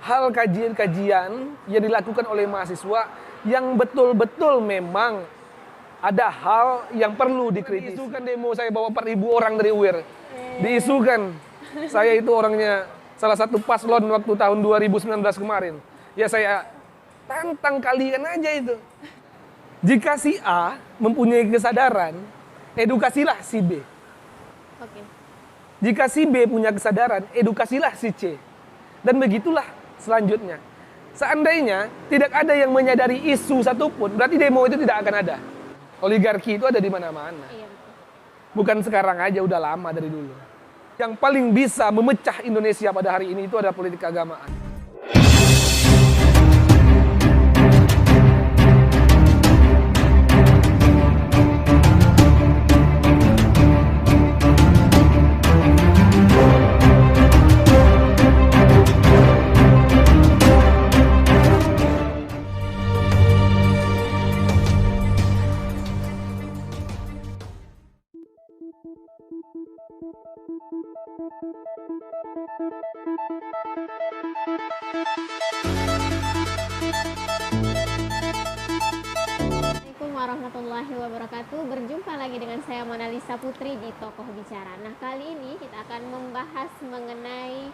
hal kajian-kajian yang dilakukan oleh mahasiswa yang betul-betul memang ada hal yang perlu dikritisi. Diisukan demo saya bawa 4.000 orang dari UIR. Diisukan. Saya itu orangnya salah satu paslon waktu tahun 2019 kemarin. Ya saya tantang kalian aja itu. Jika si A mempunyai kesadaran, edukasilah si B. Oke. Jika si B punya kesadaran, edukasilah si C. Dan begitulah selanjutnya. Seandainya tidak ada yang menyadari isu satupun, berarti demo itu tidak akan ada. Oligarki itu ada di mana-mana. Iya, betul. Bukan sekarang aja, udah lama dari dulu. Yang paling bisa memecah Indonesia pada hari ini itu adalah politik keagamaan. Assalamualaikum warahmatullahi wabarakatuh. Berjumpa lagi dengan saya Monalisa Putri di Tokoh Bicara. Nah, kali ini kita akan membahas mengenai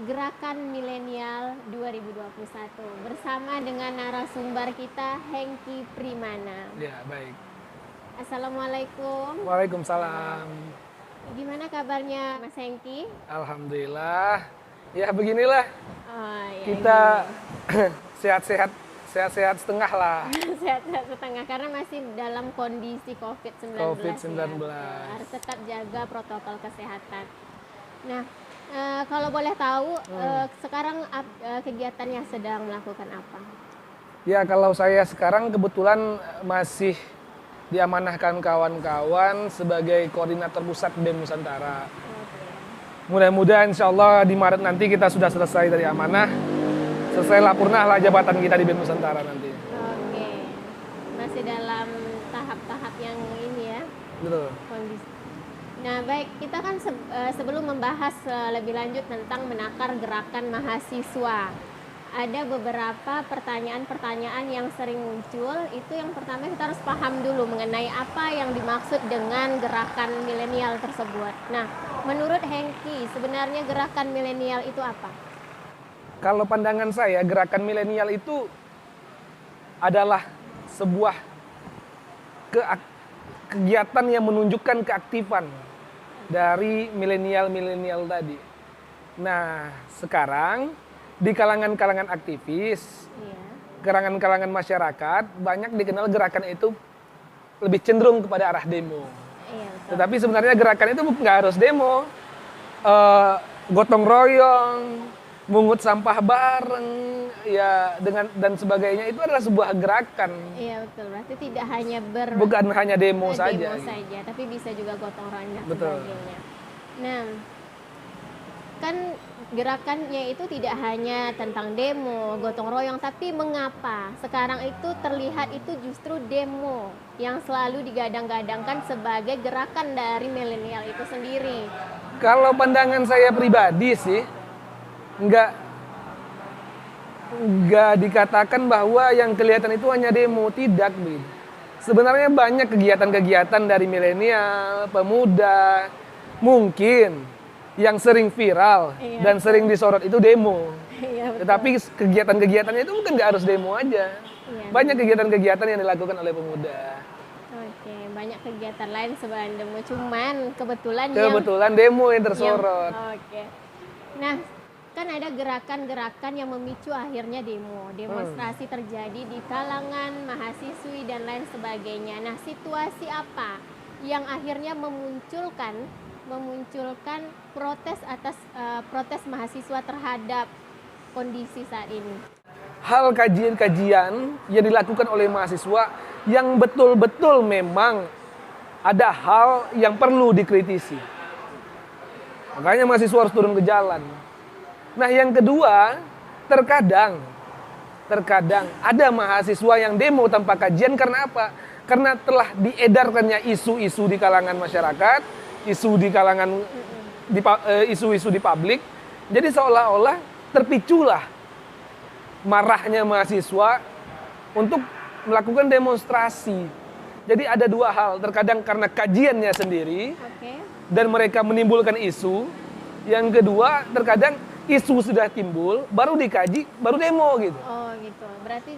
Gerakan Milenial 2021 bersama dengan narasumber kita Hengky Primana. Ya, baik. Assalamualaikum. Waalaikumsalam. Gimana kabarnya Mas Hengky? Alhamdulillah. Ya, beginilah. Oh, ya, Kita sehat-sehat setengah lah. sehat-sehat setengah karena masih dalam kondisi COVID-19. COVID-19. Ya. Harus tetap jaga protokol kesehatan. Nah, kalau boleh tahu sekarang kegiatan yang sedang melakukan apa? Ya, kalau saya sekarang kebetulan masih diamanahkan kawan-kawan sebagai koordinator pusat BEM Nusantara. Mudah-mudahan insya Allah di Maret nanti kita sudah selesai dari amanah. Selesai lapurnah lah jabatan kita di BEM Nusantara nanti. Oke, masih dalam tahap-tahap yang ini ya. Betul. Kondisi. Nah, baik, kita kan sebelum membahas lebih lanjut tentang menakar gerakan mahasiswa, ada beberapa pertanyaan-pertanyaan yang sering muncul. Itu yang pertama kita harus paham dulu mengenai apa yang dimaksud dengan gerakan milenial tersebut. Nah, menurut Hengky, sebenarnya gerakan milenial itu apa? Kalau pandangan saya, gerakan milenial itu adalah sebuah kegiatan yang menunjukkan keaktifan dari milenial tadi. Nah, sekarang di kalangan-kalangan aktivis, kalangan-kalangan masyarakat, banyak dikenal gerakan itu lebih cenderung kepada arah demo. Iya, betul. Tetapi sebenarnya gerakan itu nggak harus demo. Gotong royong, mungut sampah bareng, ya dan sebagainya itu adalah sebuah gerakan. Iya, betul. Berarti tidak hanya Bukan hanya demo saja. saja, tapi bisa juga gotong royong dan Betul. sebagainya. Nah, kan gerakannya itu tidak hanya tentang demo, gotong royong, tapi mengapa sekarang itu terlihat itu justru demo yang selalu digadang-gadangkan sebagai gerakan dari milenial itu sendiri? Kalau pandangan saya pribadi sih, nggak dikatakan bahwa yang kelihatan itu hanya demo, tidak, Bin. Sebenarnya banyak kegiatan-kegiatan dari milenial, pemuda, mungkin yang sering viral dan sering disorot itu demo. Iya, betul. Tetapi kegiatan-kegiatannya itu mungkin nggak harus demo aja. Iya, Banyak kegiatan-kegiatan yang dilakukan oleh pemuda. Oke, banyak kegiatan lain selain demo, cuman kebetulan Demo yang tersorot. Oke. Nah, kan ada gerakan-gerakan yang memicu akhirnya demonstrasi terjadi di kalangan mahasiswi dan lain sebagainya. Nah, situasi apa yang akhirnya memunculkan protes mahasiswa terhadap kondisi saat ini? Hal kajian-kajian yang dilakukan oleh mahasiswa yang betul-betul memang ada hal yang perlu dikritisi. Makanya mahasiswa harus turun ke jalan. Nah, yang kedua, terkadang ada mahasiswa yang demo tanpa kajian karena apa? Karena telah diedarkannya isu-isu di kalangan masyarakat, isu di publik. Jadi seolah-olah terpiculah marahnya mahasiswa untuk melakukan demonstrasi. Jadi ada dua hal, terkadang karena kajiannya sendiri Oke. dan mereka menimbulkan isu. Yang kedua, terkadang isu sudah timbul, baru dikaji, baru demo gitu. Oh gitu. Berarti,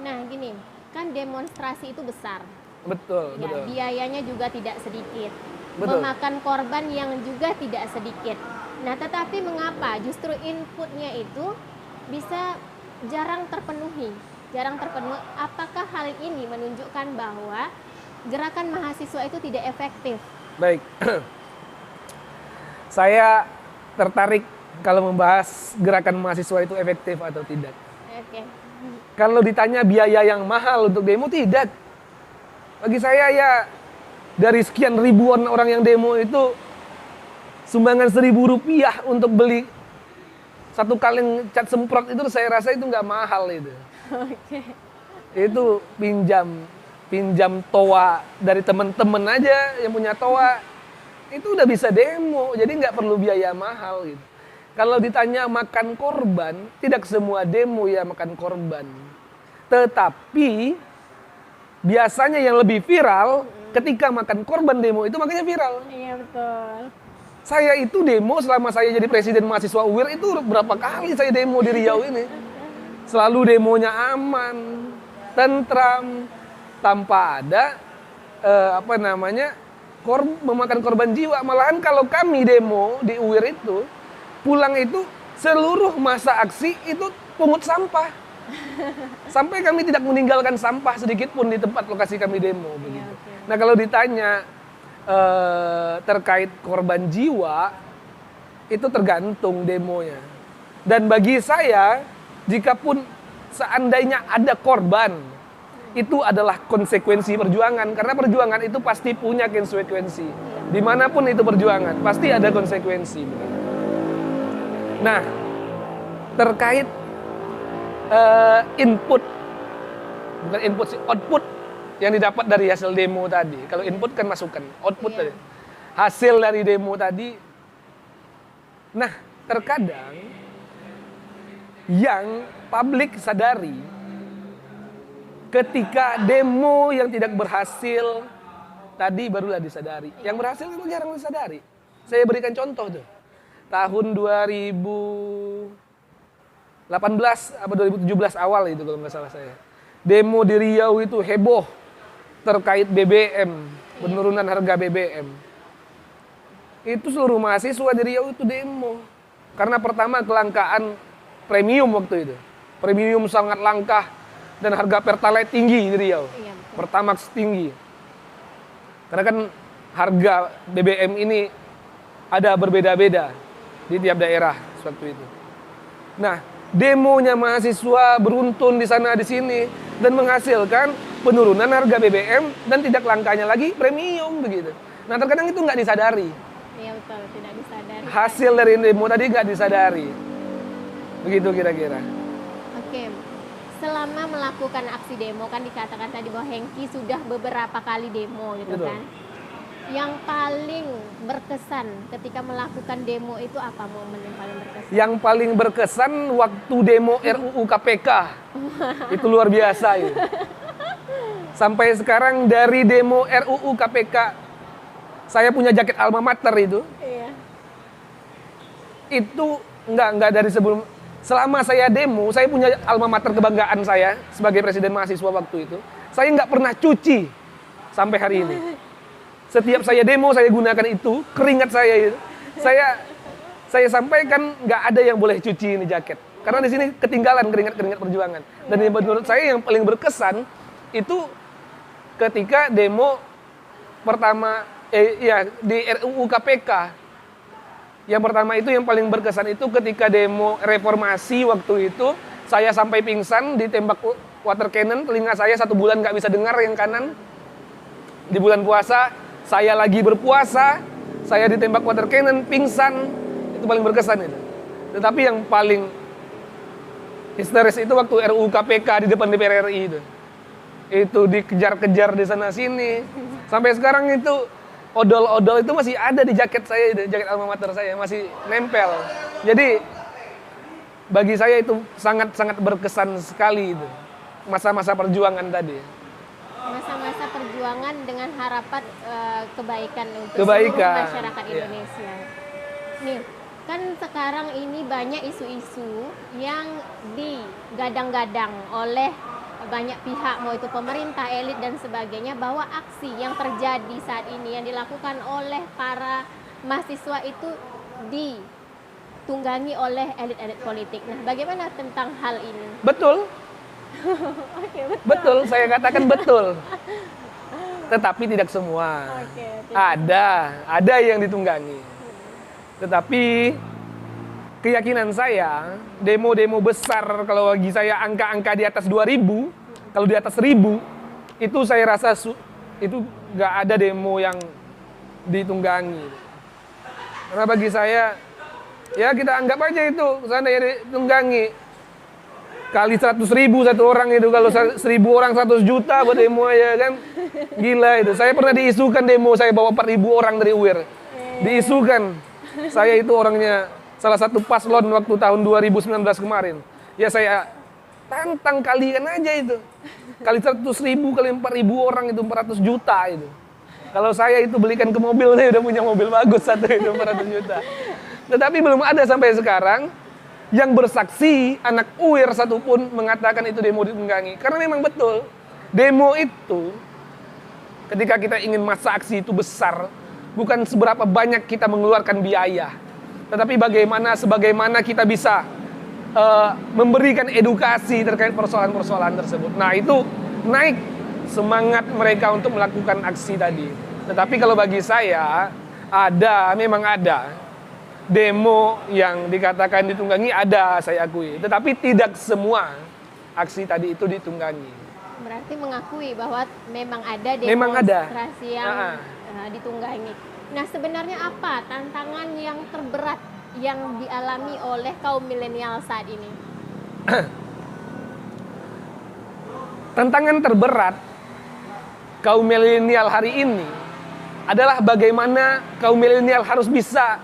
nah gini, kan demonstrasi itu besar. Betul, Ya, betul. biayanya juga tidak sedikit. Betul. Memakan korban yang juga tidak sedikit. Nah, tetapi mengapa justru inputnya itu bisa jarang terpenuhi? Jarang terpenuhi. Apakah hal ini menunjukkan bahwa gerakan mahasiswa itu tidak efektif? Baik. Saya tertarik kalau membahas gerakan mahasiswa itu efektif atau tidak. Oke. Kalau ditanya biaya yang mahal untuk demo, tidak. Bagi saya ya, dari sekian ribuan orang yang demo itu, sumbangan Rp1.000 untuk beli satu kaleng cat semprot itu saya rasa itu nggak mahal itu. Oke. Itu pinjam toa dari teman-teman aja yang punya toa, itu udah bisa demo, jadi nggak perlu biaya mahal gitu. Kalau ditanya makan korban, tidak semua demo ya makan korban. Tetapi biasanya yang lebih viral ketika makan korban demo itu makanya viral. Iya betul. Saya itu demo selama saya jadi presiden mahasiswa UIR itu berapa kali saya demo di Riau ini. Selalu demonya aman, tentram, tanpa ada memakan korban jiwa. Malahan kalau kami demo di UIR itu, pulang itu seluruh masa aksi itu pungut sampah. Sampai kami tidak meninggalkan sampah sedikit pun di tempat lokasi kami demo. Begitu. oke. Nah kalau ditanya terkait korban jiwa, itu tergantung demonya. Dan bagi saya, jika pun seandainya ada korban, itu adalah konsekuensi perjuangan. Karena perjuangan itu pasti punya konsekuensi. Dimanapun itu perjuangan, pasti ada konsekuensi. Nah, terkait output yang didapat dari hasil demo tadi. Kalau input kan masukan, output tadi. Hasil dari demo tadi. Nah, terkadang yang publik sadari ketika demo yang tidak berhasil tadi barulah disadari. Yang berhasil itu jarang disadari. Saya berikan contoh tuh. Tahun 2018 atau 2017 awal itu kalau nggak salah saya. Demo di Riau itu heboh terkait BBM, penurunan harga BBM. Itu seluruh mahasiswa di Riau itu demo. Karena pertama kelangkaan premium waktu itu. Premium sangat langka dan harga Pertalite tinggi di Riau. Iya, betul. Pertamax tinggi. Karena kan harga BBM ini ada berbeda-beda di tiap daerah waktu itu. Nah, demonya mahasiswa beruntun di sana di sini dan menghasilkan penurunan harga BBM dan tidak langkanya lagi premium begitu. Nah, terkadang itu nggak disadari. Iya betul, tidak disadari. Hasil dari demo tadi nggak disadari. Begitu kira-kira. Oke. Selama melakukan aksi demo kan dikatakan tadi bahwa Hengki sudah beberapa kali demo gitu Betul. kan. Yang paling berkesan ketika melakukan demo itu apa momen yang paling berkesan? Yang paling berkesan waktu demo RUU KPK. Itu luar biasa itu. Sampai sekarang dari demo RUU KPK, saya punya jaket alma mater itu. Iya. Itu enggak dari sebelum. Selama saya demo, saya punya alma mater kebanggaan saya sebagai presiden mahasiswa waktu itu. Saya nggak pernah cuci sampai hari ini. Setiap saya demo, saya gunakan itu, keringat saya itu. Saya sampaikan nggak ada yang boleh cuci ini jaket. Karena di sini ketinggalan keringat-keringat perjuangan. Dan yang menurut saya yang paling berkesan itu ketika demo pertama di RUU KPK. Yang pertama itu yang paling berkesan itu ketika demo reformasi waktu itu, saya sampai pingsan ditembak water cannon, telinga saya 1 bulan nggak bisa dengar yang kanan. Di bulan puasa, saya lagi berpuasa, saya ditembak water cannon, pingsan, itu paling berkesan itu. Tetapi yang paling histeris itu waktu RUU KPK di depan DPR RI itu. Itu dikejar-kejar di sana sini. Sampai sekarang itu odol-odol itu masih ada di jaket saya, jaket alma mater saya masih nempel. Jadi bagi saya itu sangat-sangat berkesan sekali itu. Masa-masa perjuangan tadi. Masa-masa perjuangan dengan harapan kebaikan untuk Kebaikan, seluruh masyarakat iya. Indonesia. Nih, kan sekarang ini banyak isu-isu yang digadang-gadang oleh banyak pihak, mau itu pemerintah, elit dan sebagainya, bahwa aksi yang terjadi saat ini yang dilakukan oleh para mahasiswa itu ditunggangi oleh elit-elit politik. Nah, bagaimana tentang hal ini? Betul, Oke, betul. betul, saya katakan betul. Tetapi tidak semua. Oke, tidak. Ada yang ditunggangi. Tetapi keyakinan saya, demo-demo besar, kalau bagi saya angka-angka di atas 2000, kalau di atas 1000, itu saya rasa itu nggak ada demo yang ditunggangi. Karena bagi saya, ya kita anggap aja itu seandainya ditunggangi. Kali 100.000 satu orang itu, kalau 1.000 orang 100 juta buat demo ya kan. Gila itu. Saya pernah diisukan demo, saya bawa 4.000 orang dari UIR. Diisukan. Saya itu orangnya salah satu paslon waktu tahun 2019 kemarin. Ya saya tantang kalian aja itu. Kali 100.000 kali 4.000 orang itu 400 juta itu. Kalau saya itu belikan ke mobil, saya udah punya mobil bagus satu itu 400 juta. Tetapi belum ada sampai sekarang yang bersaksi anak UIR satupun mengatakan itu demo ditunggangi. Karena memang betul, demo itu ketika kita ingin masa aksi itu besar, bukan seberapa banyak kita mengeluarkan biaya, tetapi sebagaimana kita bisa memberikan edukasi terkait persoalan-persoalan tersebut. Nah, itu naik semangat mereka untuk melakukan aksi tadi. Tetapi kalau bagi saya, memang ada demo yang dikatakan ditunggangi, ada, saya akui. Tetapi tidak semua aksi tadi itu ditunggangi. Berarti mengakui bahwa memang ada Memang ada. demonstrasi yang ditunggangi. Nah, sebenarnya apa tantangan yang terberat yang dialami oleh kaum milenial saat ini? Tantangan terberat kaum milenial hari ini adalah bagaimana kaum milenial harus bisa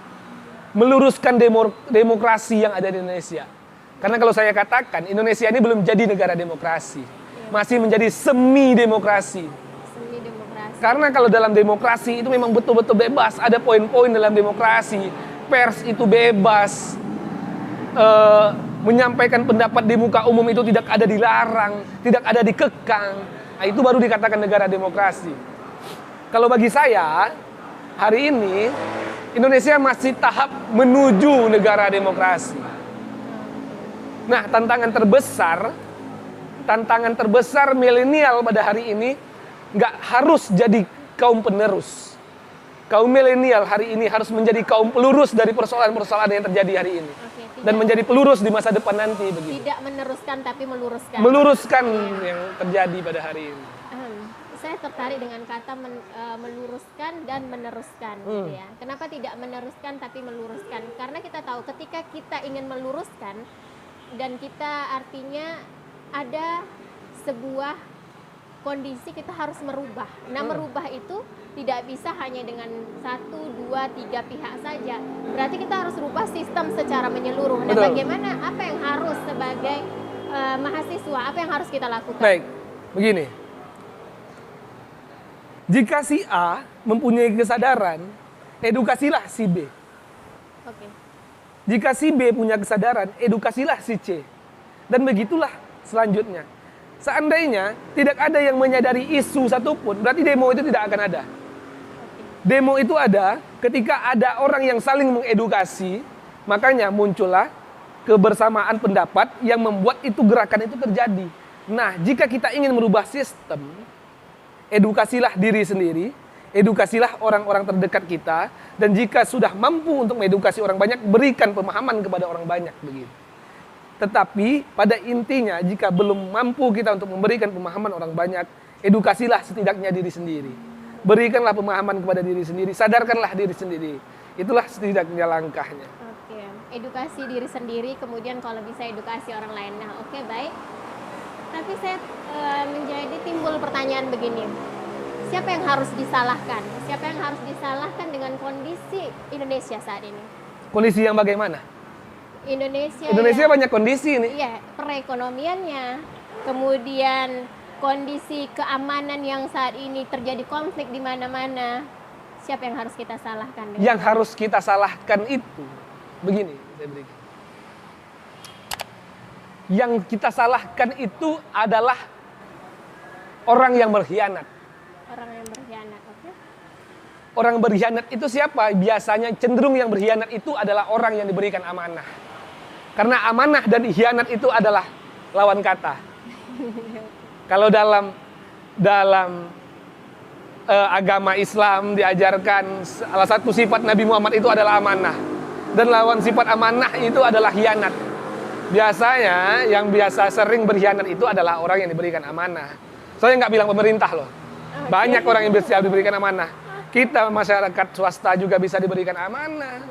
meluruskan demokrasi yang ada di Indonesia. Karena kalau saya katakan, Indonesia ini belum jadi negara demokrasi. Masih menjadi semi demokrasi. Semi demokrasi. Karena kalau dalam demokrasi itu memang betul-betul bebas. Ada poin-poin dalam demokrasi. Pers itu bebas. Menyampaikan pendapat di muka umum itu tidak ada dilarang. Tidak ada dikekang. Nah, itu baru dikatakan negara demokrasi. Kalau bagi saya, hari ini Indonesia masih tahap menuju negara demokrasi. Nah, tantangan terbesar milenial pada hari ini nggak harus jadi kaum penerus. Kaum milenial hari ini harus menjadi kaum pelurus dari persoalan-persoalan yang terjadi hari ini. Dan menjadi pelurus di masa depan nanti begitu. Tidak meneruskan tapi meluruskan. Meluruskan yang terjadi pada hari ini. Saya tertarik dengan kata meluruskan dan meneruskan gitu ya. Kenapa tidak meneruskan tapi meluruskan? Karena kita tahu ketika kita ingin meluruskan dan kita artinya ada sebuah kondisi kita harus merubah. Nah, merubah itu tidak bisa hanya dengan 1, 2, 3 pihak saja. Berarti kita harus rubah sistem secara menyeluruh. Nah, bagaimana, apa yang harus sebagai mahasiswa, apa yang harus kita lakukan? Baik, begini. Jika si A mempunyai kesadaran, edukasilah si B. Oke. Jika si B punya kesadaran, edukasilah si C. Dan begitulah selanjutnya. Seandainya tidak ada yang menyadari isu satupun, berarti demo itu tidak akan ada. Demo itu ada ketika ada orang yang saling mengedukasi, makanya muncullah kebersamaan pendapat yang membuat itu gerakan itu terjadi. Nah, jika kita ingin merubah sistem, edukasilah diri sendiri, edukasilah orang-orang terdekat kita, dan jika sudah mampu untuk mengedukasi orang banyak, berikan pemahaman kepada orang banyak begitu. Tetapi pada intinya jika belum mampu kita untuk memberikan pemahaman orang banyak, edukasilah setidaknya diri sendiri. Berikanlah pemahaman kepada diri sendiri, sadarkanlah diri sendiri. Itulah setidaknya langkahnya. Oke, edukasi diri sendiri, kemudian kalau bisa edukasi orang lain. Nah, oke, baik. Tapi saya menjadi timbul pertanyaan begini. Siapa yang harus disalahkan? Siapa yang harus disalahkan dengan kondisi Indonesia saat ini? Kondisi yang bagaimana? Indonesia banyak kondisi ini. Iya, perekonomiannya, kemudian kondisi keamanan yang saat ini terjadi konflik di mana-mana. Siapa yang harus kita salahkan? Yang harus kita salahkan itu, begini, saya berikan. Yang kita salahkan itu adalah orang yang berkhianat. Orang yang berkhianat, oke? Orang berkhianat itu siapa? Biasanya cenderung yang berkhianat itu adalah orang yang diberikan amanah. Karena amanah dan khianat itu adalah lawan kata. Kalau dalam agama Islam diajarkan salah satu sifat Nabi Muhammad itu adalah amanah. Dan lawan sifat amanah itu adalah khianat. Biasanya yang biasa sering berkhianat itu adalah orang yang diberikan amanah. Saya nggak bilang pemerintah loh. Banyak orang yang bisa diberikan amanah. Kita masyarakat swasta juga bisa diberikan amanah.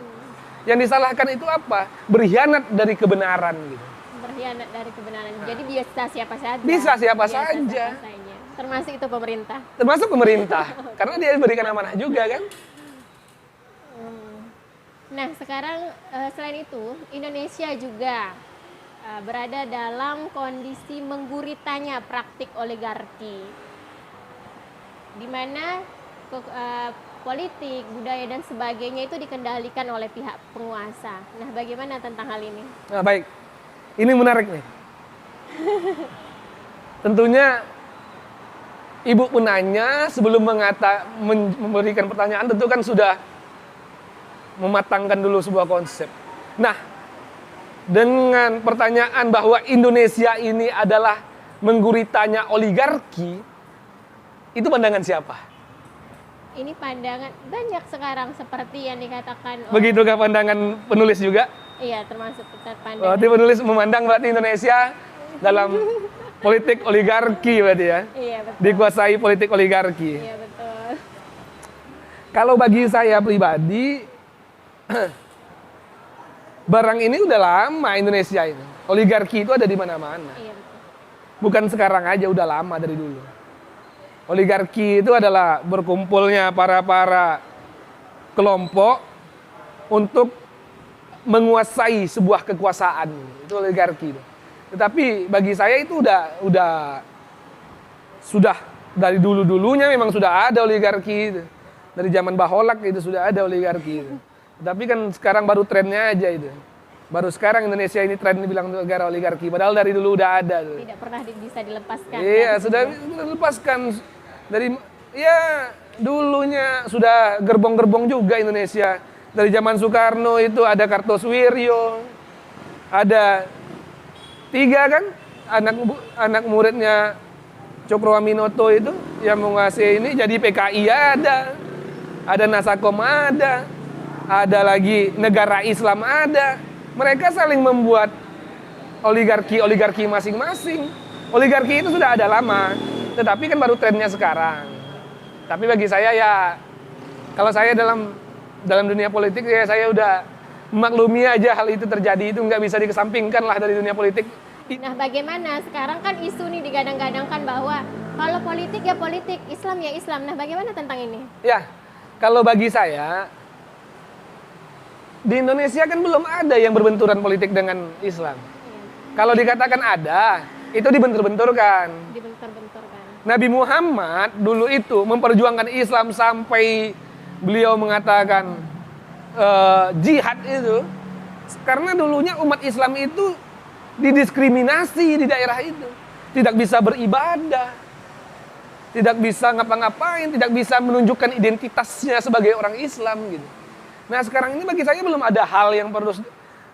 Yang disalahkan itu apa? Berkhianat dari kebenaran gitu. Berkhianat dari kebenaran. Jadi bisa siapa saja. Bisa siapa saja. Termasuk itu pemerintah. Termasuk pemerintah. Karena dia diberikan amanah juga kan. Nah, sekarang selain itu Indonesia juga berada dalam kondisi mengguritanya praktik oligarki. Di mana politik, budaya dan sebagainya itu dikendalikan oleh pihak penguasa. Nah, bagaimana tentang hal ini? Nah, baik. Ini menarik nih. Tentunya Ibu penanya sebelum memberikan pertanyaan tentu kan sudah mematangkan dulu sebuah konsep. Nah, dengan pertanyaan bahwa Indonesia ini adalah mengguritanya oligarki, itu pandangan siapa? Ini pandangan banyak sekarang seperti yang dikatakan. Begitulah pandangan penulis juga? Iya, termasuk pandangan. Berarti penulis memandang berarti Indonesia dalam politik oligarki berarti ya? Iya, betul. Dikuasai politik oligarki. Iya, betul. Kalau bagi saya pribadi, barang ini udah lama Indonesia ini. Oligarki itu ada di mana-mana. Iya, betul. Bukan sekarang aja, udah lama dari dulu. Oligarki itu adalah berkumpulnya para kelompok untuk menguasai sebuah kekuasaan. Itu oligarki. Tetapi bagi saya itu sudah dari dulu-dulunya memang sudah ada oligarki. Dari zaman Baholak itu sudah ada oligarki. Tapi kan sekarang baru trennya aja itu. Baru sekarang Indonesia ini tren dibilang negara oligarki. Padahal dari dulu udah ada. Tidak pernah bisa dilepaskan. Iya, sudah dilepaskan. Dari ya dulunya sudah gerbong-gerbong juga Indonesia. Dari zaman Soekarno itu ada Kartosuwiryo, ada 3 kan anak muridnya Cokroaminoto itu yang menguasai ini, jadi PKI ada Nasakom ada lagi negara Islam ada. Mereka saling membuat oligarki masing-masing. Oligarki itu sudah ada lama. Tetapi kan baru trennya sekarang. Tapi bagi saya ya, kalau saya dalam dunia politik ya saya udah memaklumi aja hal itu terjadi, itu nggak bisa dikesampingkan lah dari dunia politik. Nah, bagaimana sekarang kan isu nih digadang-gadangkan bahwa kalau politik ya politik, Islam ya Islam. Nah, bagaimana tentang ini? Ya, kalau bagi saya di Indonesia kan belum ada yang berbenturan politik dengan Islam. Kalau dikatakan ada, itu dibentur-benturkan. Nabi Muhammad dulu itu memperjuangkan Islam sampai beliau mengatakan jihad itu. Karena dulunya umat Islam itu didiskriminasi di daerah itu. Tidak bisa beribadah. Tidak bisa ngapa-ngapain, tidak bisa menunjukkan identitasnya sebagai orang Islam gitu. Nah, sekarang ini bagi saya belum ada hal yang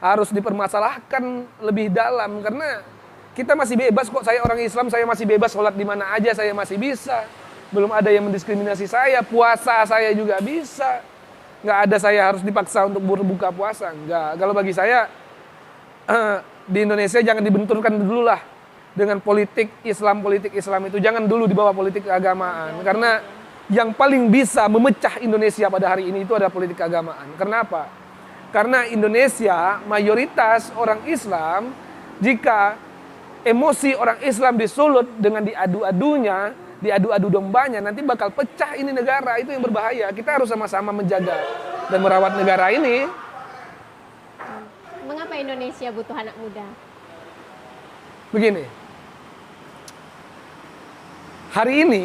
harus dipermasalahkan lebih dalam, karena kita masih bebas kok. Saya orang Islam, saya masih bebas sholat di mana aja, saya masih bisa. Belum ada yang mendiskriminasi saya. Puasa saya juga bisa. Nggak ada saya harus dipaksa untuk berbuka puasa. Nggak. Kalau bagi saya di Indonesia jangan dibenturkan dulu lah dengan politik Islam itu. Jangan dulu dibawa politik keagamaan. Karena yang paling bisa memecah Indonesia pada hari ini itu adalah politik keagamaan. Kenapa? Karena Indonesia mayoritas orang Islam, jika emosi orang Islam disulut dengan diadu-adu dombanya, nanti bakal pecah ini negara. Itu yang berbahaya. Kita harus sama-sama menjaga dan merawat negara ini. Mengapa Indonesia butuh anak muda? Begini, hari ini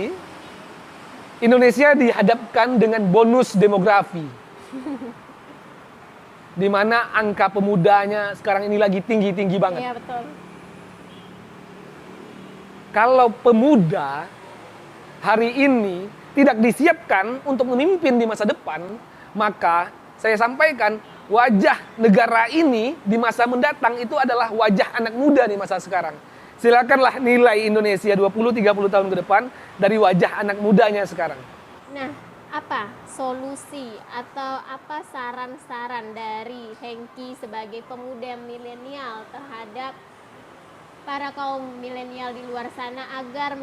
Indonesia dihadapkan dengan bonus demografi, di mana angka pemudanya sekarang ini lagi tinggi-tinggi banget. Iya betul. Kalau pemuda hari ini tidak disiapkan untuk memimpin di masa depan, maka saya sampaikan wajah negara ini di masa mendatang itu adalah wajah anak muda di masa sekarang. Silakanlah nilai Indonesia 20-30 tahun ke depan dari wajah anak mudanya sekarang. Nah, apa solusi atau apa saran-saran dari Hengki sebagai pemuda milenial terhadap para kaum milenial di luar sana agar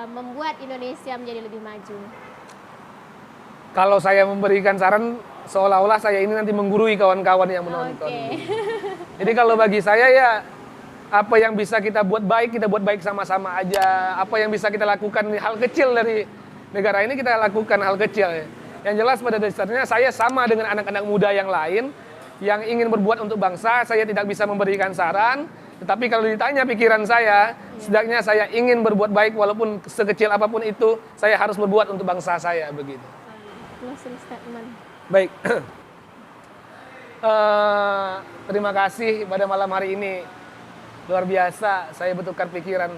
membuat Indonesia menjadi lebih maju? Kalau saya memberikan saran, seolah-olah saya ini nanti menggurui kawan-kawan yang menonton. Oke. Jadi kalau bagi saya ya, apa yang bisa kita buat baik sama-sama aja. Apa yang bisa kita lakukan, hal kecil dari negara ini kita lakukan hal kecil. Yang jelas pada dasarnya saya sama dengan anak-anak muda yang lain yang ingin berbuat untuk bangsa. Saya tidak bisa memberikan saran, tetapi kalau ditanya pikiran saya, setidaknya saya ingin berbuat baik walaupun sekecil apapun itu, saya harus berbuat untuk bangsa saya, begitu. Closing statement. Baik. Terima kasih pada malam hari ini. Luar biasa, saya bertukar pikiran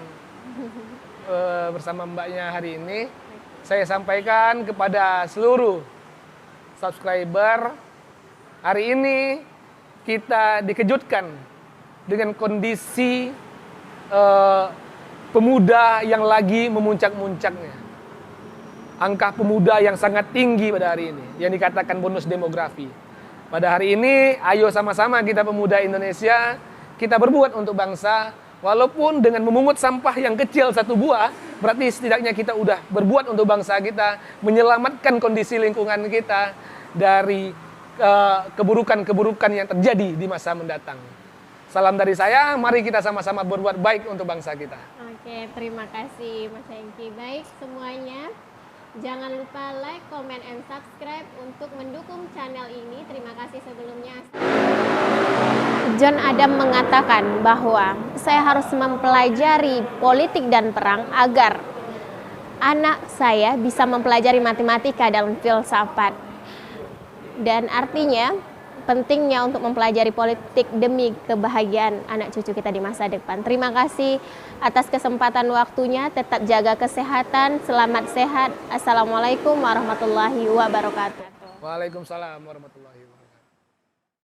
bersama mbaknya hari ini. Saya sampaikan kepada seluruh subscriber, hari ini kita dikejutkan dengan kondisi pemuda yang lagi memuncak-muncaknya. Angka pemuda yang sangat tinggi pada hari ini, yang dikatakan bonus demografi. Pada hari ini, ayo sama-sama kita pemuda Indonesia, kita berbuat untuk bangsa, walaupun dengan memungut sampah yang kecil satu buah, berarti setidaknya kita udah berbuat untuk bangsa kita, menyelamatkan kondisi lingkungan kita dari keburukan-keburukan yang terjadi di masa mendatang. Salam dari saya, mari kita sama-sama berbuat baik untuk bangsa kita. Oke, terima kasih Mas Hengki. Baik semuanya, jangan lupa like, comment, and subscribe untuk mendukung channel ini. Terima kasih sebelumnya. John Adam mengatakan bahwa saya harus mempelajari politik dan perang agar anak saya bisa mempelajari matematika dan filsafat. Dan artinya pentingnya untuk mempelajari politik demi kebahagiaan anak cucu kita di masa depan. Terima kasih atas kesempatan waktunya. Tetap jaga kesehatan. Selamat sehat. Assalamualaikum warahmatullahi wabarakatuh. Waalaikumsalam warahmatullahi wabarakatuh.